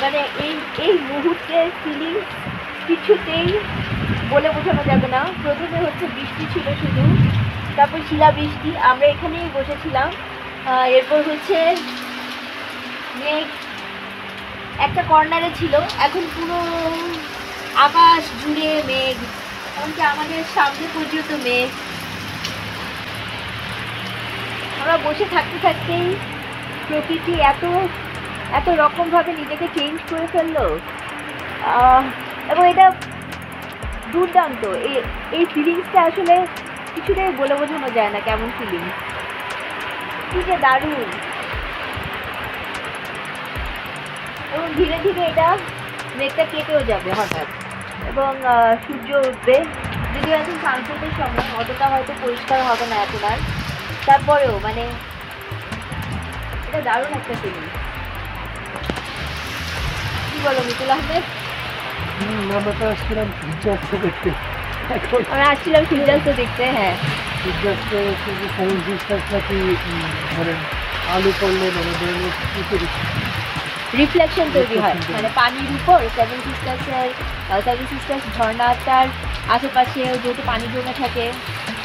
মানে এই এই মুহূর্তের ফিলিংস কিছুতেই বলে বোঝানো যাবে না। প্রথমে হচ্ছে বৃষ্টি ছিল শুধু, তারপর শিলাবৃষ্টি, আমরা এখানেই বসেছিলাম। এরপর হচ্ছে মেঘ একটা কর্নারে ছিল, এখন পুরো আকাশ জুড়ে মেঘ, এমনকি আমাদের সামনে পর্যন্ত মেঘ। আমরা বসে থাকতে থাকতেই প্রকৃতি এত এত রকমভাবে নিজেকে চেঞ্জ করে ফেললো, এবং এটা দুর্দান্ত। এই ফিলিংসটা আসলে কিছুটাই বলে বোঝানো যায় না কেমন ফিলিংস, কি যে দারুণ। এবং ধীরে ধীরে এটা মেঘটা কেটেও যাবে হঠাৎ, এবং সূর্য উঠবে। যদিও এখন সানসেটের সময় অতটা হয়তো পরিষ্কার হবে না এখন আর, তারপরেও মানে এটা দারুণ একটা ফিলিংস। কি বলো মিতুল আহমেদ? আমরা তো আসছিলাম সূর্যাস্ত দেখতে। আমরা আসছিলাম সূর্যাস্ত দেখতে। হ্যাঁ, সূর্যাস্ত সেভেন সিস্টার্স নাকি ধরেন আলু পড়লে মানে ধরনের রিফ্লেকশন তৈরি হয়, মানে পানির উপর সেভেন সিস্টার্স ঝর্ণাটার আশেপাশে যেহেতু পানি জমে থাকে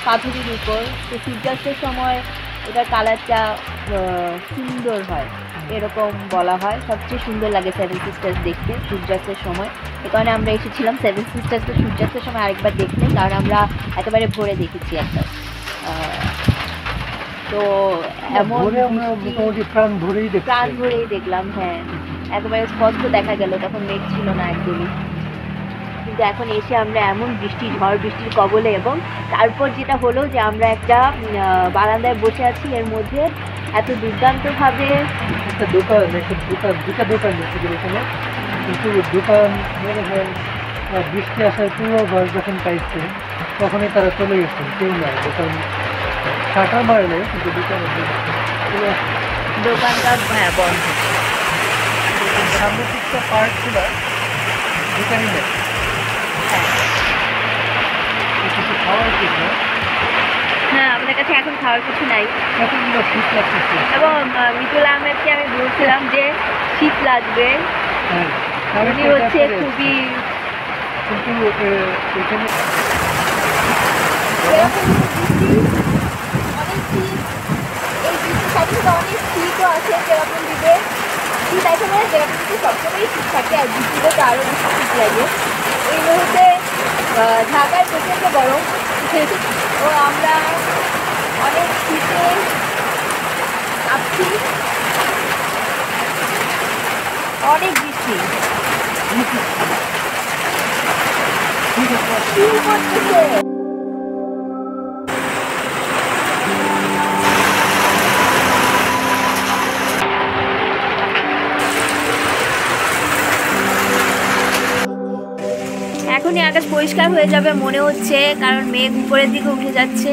পাথরের উপর, তো সূর্যাস্তের সময় ওটার কালারটা সুন্দর হয়, এরকম বলা হয়। সবচেয়ে সুন্দর লাগে সেভেন সিস্টার্স দেখতে সূর্যাস্তের সময়। এ কারণে আমরা এসেছিলাম সেভেন সিস্টার্সকে সূর্যাস্তের সময় আরেকবার দেখতে, কারণ আমরা একেবারে ভোরে দেখেছি একবার। তো এমন মোটামুটি প্রাণ ভরেই দেখলাম। হ্যাঁ, একেবারে স্পষ্ট দেখা গেল, তখন মেঘ ছিল না একদমই। কিন্তু এখন এসে আমরা এমন ঝড় বৃষ্টির কবলে, এবং তারপর যেটা হলো যে আমরা একটা বারান্দায় বসে আছি, এর মধ্যে এত দুর্দান্তভাবে একটা দুটা দোকান এখানে, কিন্তু দোকান মনে হয় বৃষ্টি আসার পূর্বাভাস যখন পাইছে তখনই তারা চলে গেছে, কেউ না। দোকান শাটার মারলে কিন্তু দোকানটা বন্ধ। সামনে দিকটা পার্ক ছিল, দোকানই নেই। কিছু খাওয়ার কিছু, হ্যাঁ, আমাদের কাছে এখন খাওয়ার কিছু নাই। এখন শীত লাগতেছে, এবং মিতুল আহমেদকে আমি বলছিলাম যে শীত লাগবে, উনি হচ্ছে খুবই, কিন্তু এখানে অনেক শীতও আছে যেরকম দিবে। শীত আছে মানে যেরকম দিকে সবসময়ই শীত থাকে, আর বৃষ্টিতে তো আরও বেশি শীত লাগে। এই মুহূর্তে ঢাকায় প্রচণ্ড গরম, ও আমরা অনেক শীতে আসছি, অনেক বৃষ্টি। এখনই আকাশ পরিষ্কার হয়ে যাবে মনে হচ্ছে, কারণ মেঘ উপরের দিকে উঠে যাচ্ছে।